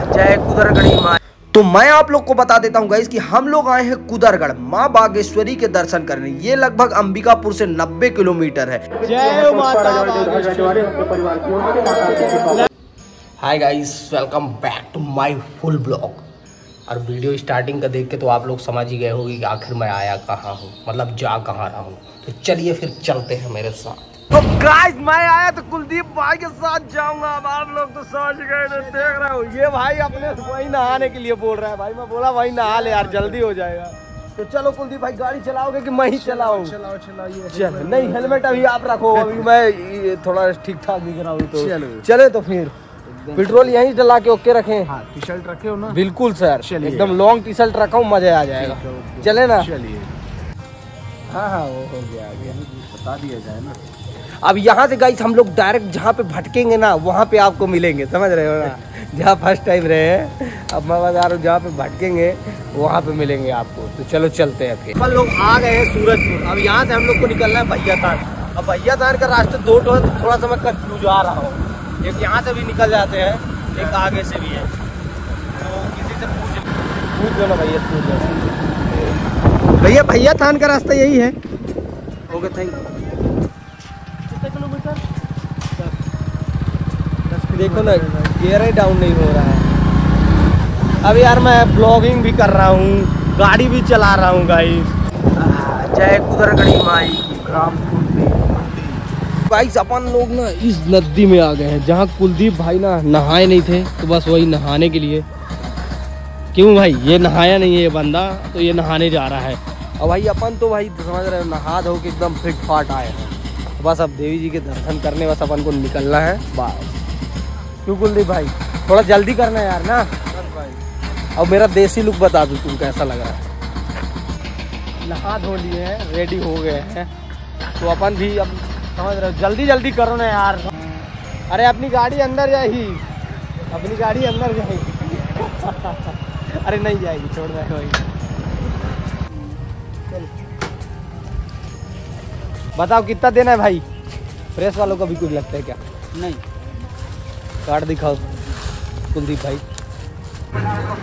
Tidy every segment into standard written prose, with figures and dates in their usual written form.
जय कुदरगढ़ी माँ। तो मैं आप लोग को बता देता हूँ गाइस कि हम लोग आए हैं कुदरगढ़ माँ बागेश्वरी के दर्शन करने। ये लगभग अंबिकापुर से 90 किलोमीटर है। जय माता। Hi guys, welcome back to my full blog. और वीडियो स्टार्टिंग का देख के तो आप लोग समझ ही गए होंगे कि आखिर मैं आया कहाँ हूँ, मतलब जा कहाँ रहा हूँ। तो चलिए फिर चलते हैं मेरे साथ। तो गाइस मैं आया तो कुलदीप भाई के साथ जाऊंगा। अब आप लोग तो समझ गए, तो देख रहे हो ये भाई अपने वही नहाने के लिए बोल रहा है। भाई मैं बोला भाई नहा ले यार, जल्दी हो जाएगा। तो चलो कुलदीप भाई, गाड़ी चलाओगे कि मैं ही चलाऊं? चलाइए। चल नहीं, हेलमेट अभी आप रखो, अभी मैं थोड़ा ठीक ठाक दिख रहा हूँ। तो चले तो फिर पेट्रोल यहीं डला के ओके रखें। हाँ, टी शर्ट रखे हो ना? बिल्कुल सर, एकदम लॉन्ग टी शर्ट रखा हूँ, मजा आ जाएगा। चले ना? चलिए। हाँ वो हो गया, बता दिया जाए ना। अब यहाँ से गाइस हम लोग डायरेक्ट जहाँ पे भटकेंगे ना वहाँ पे आपको मिलेंगे, समझ रहे हो ना? जहाँ फर्स्ट टाइम रहे हैं, अब मैं बता रहा हूँ जहाँ पे भटकेंगे वहाँ पे मिलेंगे आपको। तो चलो चलते हैं। फिर हम लोग आ गए हैं सूरजपुर। अब यहाँ से हम लोग को निकलना है भैयातान। अब भैयातान का रास्ता दो थोड़ा सा मैं कंफ्यूज आ रहा हूँ। एक यहाँ से भी निकल जाते हैं, एक आगे से भी है। तो किसी से पूछ लो ना भैया, भैया भैयातान का रास्ता यही है। Okay, thank you. कितने किलोमीटर? 10। देखो ना, गियर ही डाउन नहीं हो रहा है। अब यार मैं ब्लॉगिंग भी कर रहा हूँ, गाड़ी भी चला रहा हूँ गाइस। जय कुदरगढ़ी माई की ग्राम गाइस। अपन लोग ना इस नदी में आ गए हैं जहाँ कुलदीप भाई ना नहाए नहीं थे, तो बस वही नहाने के लिए। क्यों भाई, ये नहाया नहीं है ये बंदा, तो ये नहाने जा रहा है। और भाई अपन तो भाई समझ रहे हो, नहा धो के एकदम फिट फाट आए हैं। बस अब देवी जी के दर्शन करने बस अपन को निकलना है बस। क्यों कुलदीप भाई, थोड़ा जल्दी करना है यार ना। अब मेरा देसी लुक बता दो तुम कैसा लग रहा है। नहा धो लिए हैं, रेडी हो गए हैं, तो अपन भी अब समझ रहे हो, जल्दी जल्दी करो ना यार। अरे अपनी गाड़ी अंदर जाएगी, अपनी गाड़ी अंदर जाएगी। अरे नहीं जाएगी, छोड़ दे भाई। बताओ कितना देना है भाई? प्रेस वालों का भी कुछ लगता है क्या? नहीं, कार्ड दिखाओ कुलदीप भाई।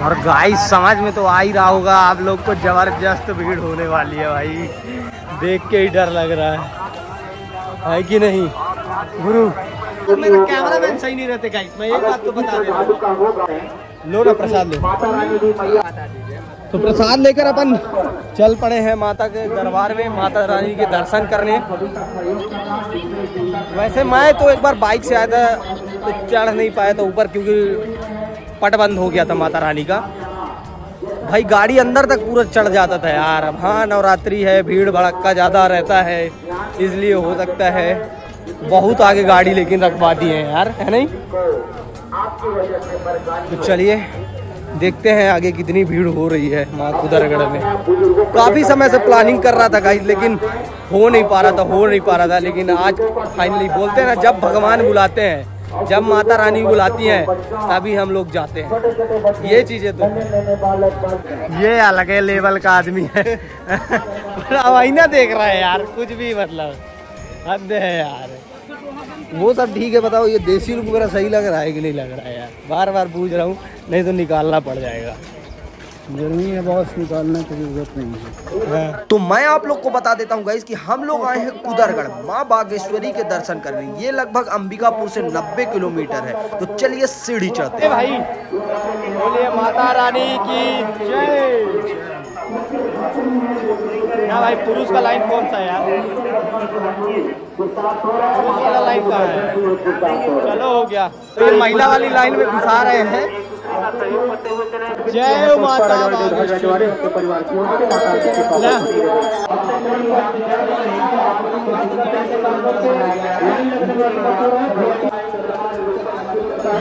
और गाइस समझ में तो आ ही रहा होगा आप लोग को, जबरदस्त भीड़ होने वाली है भाई। देख के ही डर लग रहा है कि नहीं गुरु? तो मेरा कैमरामैन सही नहीं रहते गाइस, मैं एक बात तो बता देता हूं। लो ना प्रसाद लो। तो प्रसाद लेकर अपन चल पड़े हैं माता के दरबार में, माता रानी के दर्शन करने। वैसे मैं तो एक बार बाइक से आया था, तो चढ़ नहीं पाया था ऊपर, क्योंकि पट बंद हो गया था माता रानी का। भाई गाड़ी अंदर तक पूरा चढ़ जाता था यार। अब हाँ, नवरात्रि है, भीड़ भड़का ज़्यादा रहता है, इसलिए हो सकता है बहुत आगे गाड़ी लेकिन रखवा दी है यार, है नहीं? तो चलिए देखते हैं आगे कितनी भीड़ हो रही है माँ कुदरगढ़ में। काफ़ी समय से प्लानिंग कर रहा था गाइस, लेकिन हो नहीं पा रहा था। लेकिन आज फाइनली, बोलते हैं ना, जब भगवान बुलाते हैं, जब माता रानी बुलाती हैं, तभी हम लोग जाते हैं। ये चीज़ें तो ये अलग है लेवल का आदमी है। आईना देख रहा है यार, कुछ भी मतलब हद है यार। वो सब ठीक है, बताओ ये देसी लुक वगैरह सही लग रहा है कि नहीं लग रहा है यार? बार बार पूछ रहा हूँ, नहीं तो निकालना पड़ जाएगा। जरूरी है बॉस, निकालने की जरूरत नहीं है। तो मैं आप लोग को बता देता हूँ गाइस कि हम लोग आए हैं कुदरगढ़ माँ बागेश्वरी के दर्शन करने। ये लगभग अंबिकापुर से 90 किलोमीटर है। तो चलिए सीढ़ी चढ़ते हैं भाई। बोलिए माता रानी की जय। ना भाई, पुरुष का लाइन कौन सा है यार? पुरुष वाला लाइन कहाँ है? चलो हो गया, तो ये महिला वाली लाइन में घुसा रहे हैं। जय माता बागेश्वरी।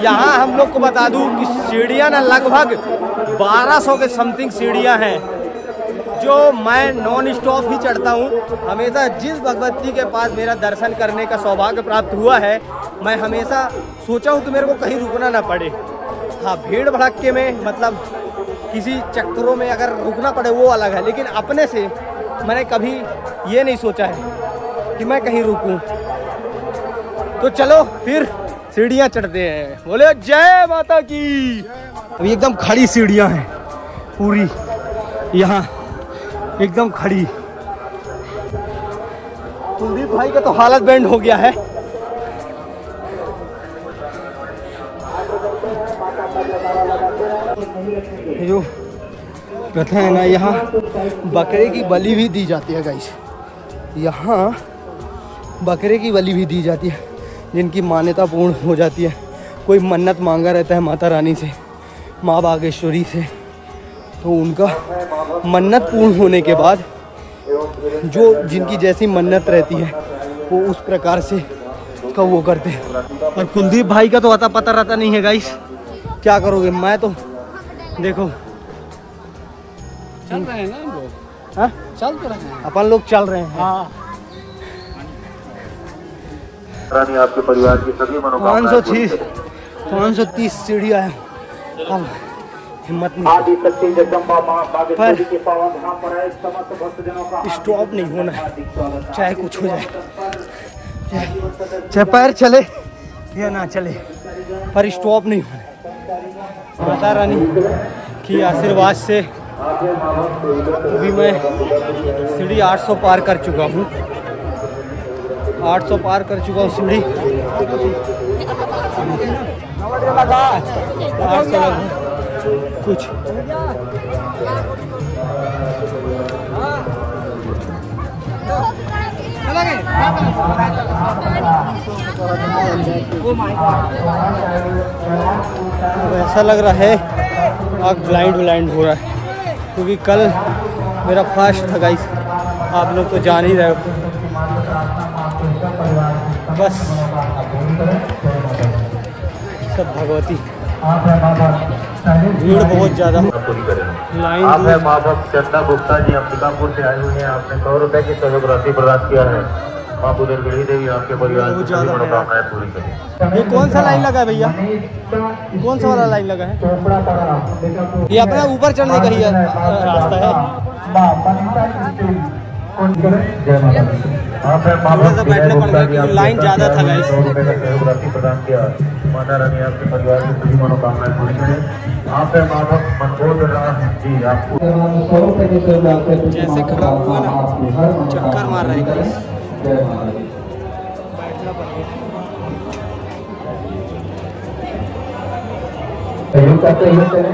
यहाँ हम लोग को बता दूं कि सीढ़ियाँ ना लगभग 1200 के समथिंग सीढ़ियाँ हैं, जो मैं नॉन स्टॉप ही चढ़ता हूँ हमेशा। जिस भगवती के पास मेरा दर्शन करने का सौभाग्य प्राप्त हुआ है, मैं हमेशा सोचा हूँ कि मेरे को कहीं रुकना ना पड़े। हाँ, भीड़ भड़के में मतलब किसी चक्करों में अगर रुकना पड़े वो अलग है, लेकिन अपने से मैंने कभी ये नहीं सोचा है कि मैं कहीं रुकूं। तो चलो फिर सीढ़ियाँ चढ़ते हैं। बोले जय माता की। अभी एकदम खड़ी सीढ़ियाँ हैं पूरी, यहाँ एकदम खड़ी। कुलदीप भाई का तो हालत बैंड हो गया है। जो प्रथा है ना, यहाँ बकरे की बलि भी दी जाती है गाइस। यहाँ बकरे की बलि भी दी जाती है जिनकी मान्यता पूर्ण हो जाती है। कोई मन्नत मांगा रहता है माता रानी से, माँ बागेश्वरी से, तो उनका मन्नत पूर्ण होने के बाद जो जिनकी जैसी मन्नत रहती है वो उस प्रकार से उसका वो करते हैं। और कुलदीप भाई का तो अता पता रहता नहीं है गाइस, क्या करोगे। मैं तो देखो चल रहे हैं ना लोग, हाँ चल तो रहे हैं, अपन लोग चल रहे हैं। हाँ। आपके परिवार की सभी मनोकामनाएं 530 सीढ़ियाँ हैं। अब हिम्मत नहीं, पर स्टॉप नहीं होना है, चाहे कुछ हो जाए, चाहे पैर चले या ना चले, पर स्टॉप नहीं होना। माता रानी की आशीर्वाद से अभी मैं सीढ़ी 800 पार कर चुका हूँ। 800 पार कर चुका हूँ सीढ़ी। 800 कुछ। ऐसा लग रहा है आग ब्लाइंड हो रहा है, क्योंकि कल मेरा फास्ट था गाइस, आप लोग तो जान ही रहे हो। बस सब भगवती, भीड़ बहुत ज़्यादा, लाइन। आप है माँ बाप चंदा गुप्ता जी, अंबिकापुर से आए हुए हैं। आपने 100 रुपए की सहयोग राशि प्रदान किया है। माँ पुदरगढ़ी देवी आपके परिवार की सभी मनोकामनाएं पूरी करें। ये कौन सा लाइन लगा है भैया, कौन सा वाला लाइन लगा है? ये अपना ऊपर चढ़ने का ही रास्ता है। बैठना पड़ेगा क्योंकि लाइन ज़्यादा था गाइस। प्रदान किया। माता रानी आपके परिवार की सभी मनोकामनाएं पूरी करें। आप है माँ बाप मनमोहन जी, आपको जैसे खड़ा हुआ ना चक्कर मार रहे गाइस।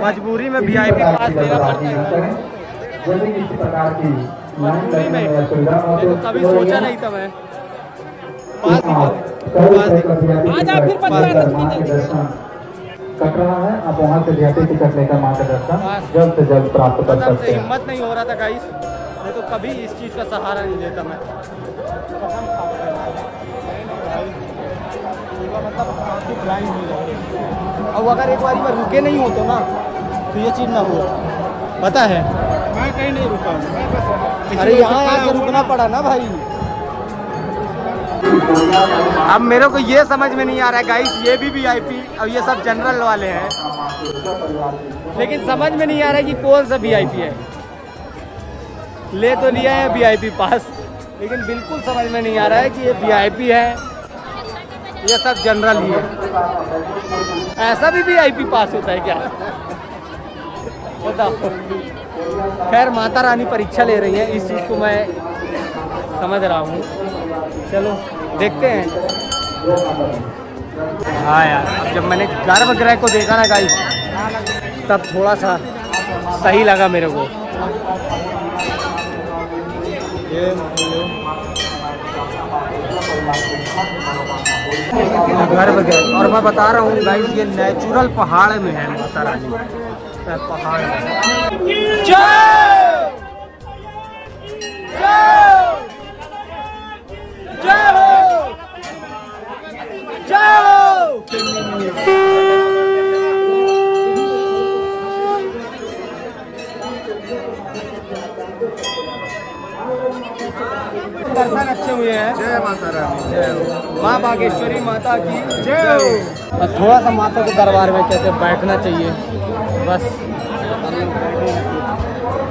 मजबूरी में VIP पास देना पड़ता है। मजबूरी में, देखो कभी सोचा नहीं था मैं पास आज आप फिर कट रहा है। आप वहाँ से VIP टिकट लेकर माँ का दर्शन जल्द से जल्द प्राप्त कर सकते हैं। हिम्मत नहीं हो रहा था गाइस, मैं तो कभी इस चीज़ का सहारा नहीं लेता मैं। अब अगर एक बारी में रुके नहीं होते ना तो ये चीज़ ना हो, पता है। मैं कहीं नहीं रुका हूँ। अरे यहाँ आके रुकना पड़ा ना भाई। अब मेरे को ये समझ में नहीं आ रहा है गाइस, ये भी VIP और ये सब जनरल वाले हैं, लेकिन समझ में नहीं आ रहा है कि कौन सा VIP है। ले तो लिया है VIP पास, लेकिन बिल्कुल समझ में नहीं आ रहा है कि ये VIP है, ये सब जनरल ही है। ऐसा भी VIP पास होता है क्या, बताओ। खैर माता रानी परीक्षा ले रही है, इस चीज़ को मैं समझ रहा हूँ। चलो देखते हैं। हाँ यार, अब जब मैंने गर्भगृह को देखा ना गाइस, तब थोड़ा सा सही लगा मेरे को। ये गर्भगृह, और मैं बता रहा हूँ गाइस, ये नेचुरल पहाड़ में है माता रानी, पहाड़ में। दर्शन अच्छे हुए हैं। जय माता रानी, जय माँ बागेश्वरी माता की जय। और थोड़ा सा माता के दरबार में कहते बैठना चाहिए बस।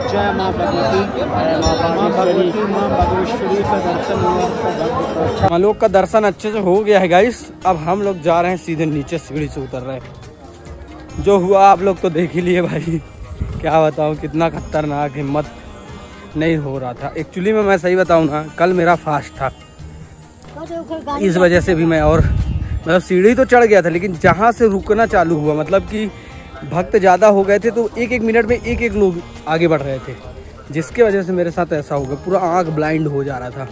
जय माँ भगवती, माँ भगवती, माँ बागेश्वरी का दर्शन हुआ। हम लोग का दर्शन अच्छे से हो गया है गाइस। अब हम लोग जा रहे हैं सीधे नीचे, सीढ़ी से उतर रहे हैं। जो हुआ आप लोग तो देख ही लिए भाई। क्या बताऊँ, कितना खतरनाक, हिम्मत नहीं हो रहा था। एक्चुअली में मैं सही बताऊँ ना, कल मेरा फास्ट था, इस वजह से भी मैं और मतलब सीढ़ी तो चढ़ गया था, लेकिन जहाँ से रुकना चालू हुआ, मतलब कि भक्त ज़्यादा हो गए थे तो एक एक मिनट में एक एक लोग आगे बढ़ रहे थे, जिसके वजह से मेरे साथ ऐसा हो गया, पूरा आँख ब्लाइंड हो जा रहा था।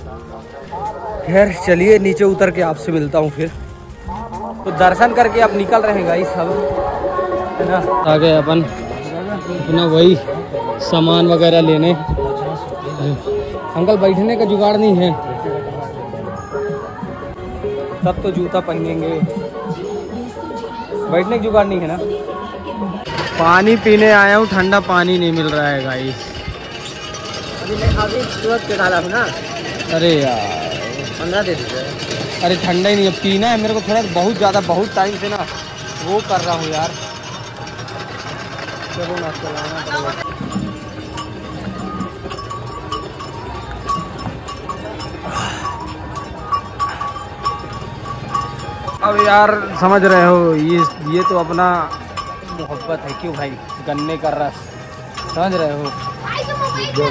खैर चलिए नीचे उतर के आपसे मिलता हूँ फिर। तो दर्शन करके अब निकल रहे हैं गाइस, सब है ना, आ गए अपन अपना वही सामान वगैरह लेने। अंकल बैठने का जुगाड़ नहीं है, तब तो जूता पहनेंगे, बैठने का जुगाड़ नहीं है ना। पानी पीने आया हूँ, ठंडा पानी नहीं मिल रहा है गाइस। अभी तुरंत डाला हूँ ना। अरे यार 15 दे दीजिए। अरे ठंडा ही नहीं है, पीना है मेरे को थोड़ा, बहुत ज़्यादा, बहुत टाइम से ना वो कर रहा हूँ यार। चलो ना चलाना पड़ेगा। अब यार समझ रहे हो, ये तो अपना मोहब्बत है, क्यों भाई, गन्ने का रस, समझ रहे हो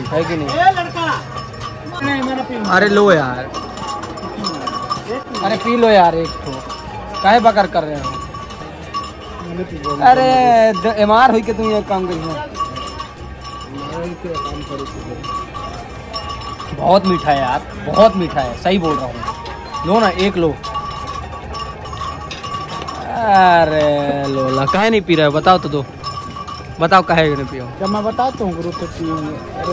है कि नहीं। अरे लो यार, अरे पी लो यार एक तो, काहे बकर कर रहे हो। अरे एमआर हुई के तुम ये काम करिए। बहुत मीठा है यार, बहुत मीठा है, सही बोल रहा हूँ। लो ना एक लो। अरे लोला काहे नहीं पी रहे हो, बताओ तो दो, बताओ काहे नहीं पियो। जब मैं बताता हूँ ग्रुप पे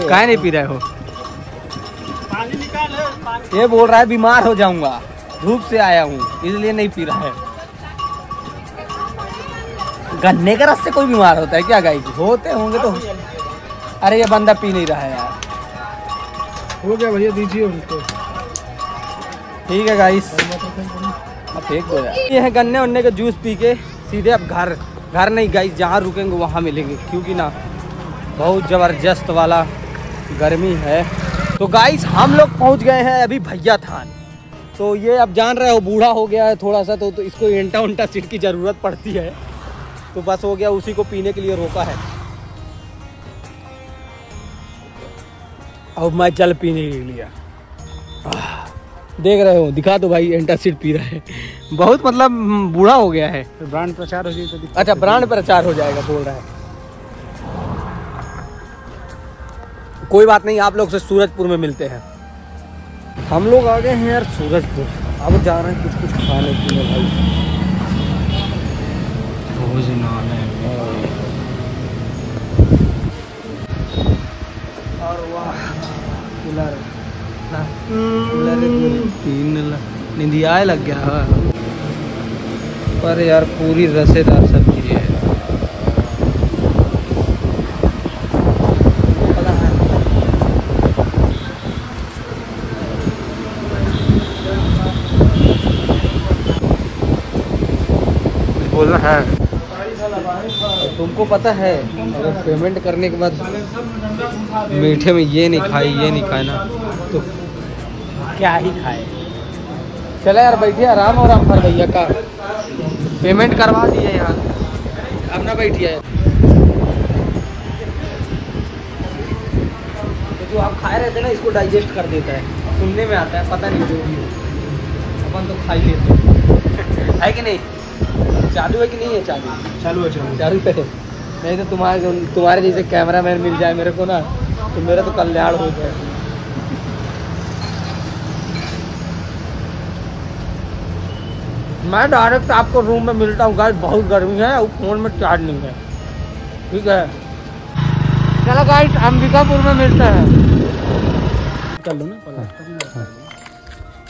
काहे नहीं पी रहे हो। पानी निकाल। ये बोल रहा है बीमार हो जाऊंगा, धूप से आया हूँ इसलिए नहीं पी रहा है। गन्ने का रस से कोई बीमार होता है क्या गाइस, होते होंगे तो। अरे ये बंदा पी नहीं रहा है यार। हो गया भैया, दीजिए उनको। ठीक है गाइस, अब फेंक दो यार। ये है गन्ने वन्ने का जूस पी के सीधे अब घर नहीं गाइस, जहाँ रुकेंगे वहाँ मिलेंगे, क्योंकि ना बहुत ज़बरदस्त वाला गर्मी है। तो गाइस हम लोग पहुँच गए हैं अभी भैया थान। तो ये अब जान रहे हो, बूढ़ा हो गया है थोड़ा सा, तो इसको इंटा उंटा सीट की ज़रूरत पड़ती है, तो बस हो गया, उसी को पीने के लिए रोका है। अब मैं जल पीने के लिए देख रहे हो, दिखा दो भाई, एंटासिड पी रहा है, बहुत मतलब बूढ़ा हो गया है। तो ब्रांड प्रचार हो जाए तो। अच्छा ब्रांड प्रचार हो जाएगा बोल रहा है। कोई बात नहीं, आप लोग से सूरजपुर में मिलते हैं। हम लोग आ गए हैं यार सूरजपुर, अब जा रहे हैं कुछ कुछ खाने पीने भाई। और वाह निंदिया लग गया है, पर यार पूरी रसेदार सब्जी है। बोलना है तुमको पता है, अगर पेमेंट करने के बाद मीठे में ये नहीं खाए, ये नहीं खाए ना, तो क्या ही खाए। चले यार बैठिए, आराम पर भैया का पेमेंट करवा दिए यार, अब ना बैठिए। तो जो आप खाए रहते ना, इसको डाइजेस्ट कर देता है, सुनने में आता है, पता नहीं जो भी हो, अपन तो खा ही लेते है कि नहीं। चालू है कि नहीं है? चालू है। नहीं तो तुम्हारे जैसे कैमरामैन मिल जाए मेरे को ना, तो मेरा तो कल्याण हो जाए। मैं डायरेक्ट आपको रूम में मिलता हूँ गाइस, बहुत गर्मी है, फोन में चार्ज नहीं है, ठीक है। चलो गाइस अंबिकापुर में मिलते हैं। कर लो ना,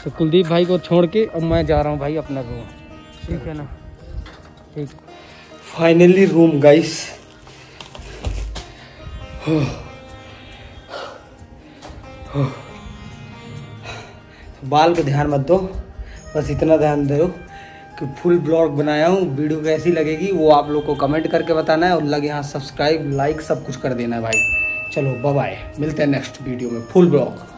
तो कुलदीप भाई को छोड़ के अब मैं जा रहा हूँ भाई अपना रूम, ठीक है ना। ठीक, फाइनली रूम गाइस। बाल पे ध्यान मत दो, बस इतना ध्यान दो कि फुल ब्लॉग बनाया हूँ। वीडियो कैसी लगेगी वो आप लोग को कमेंट करके बताना है, और लगे यहाँ सब्सक्राइब लाइक सब कुछ कर देना है भाई, चलो बाय बाय, मिलते हैं नेक्स्ट वीडियो में फुल ब्लॉग।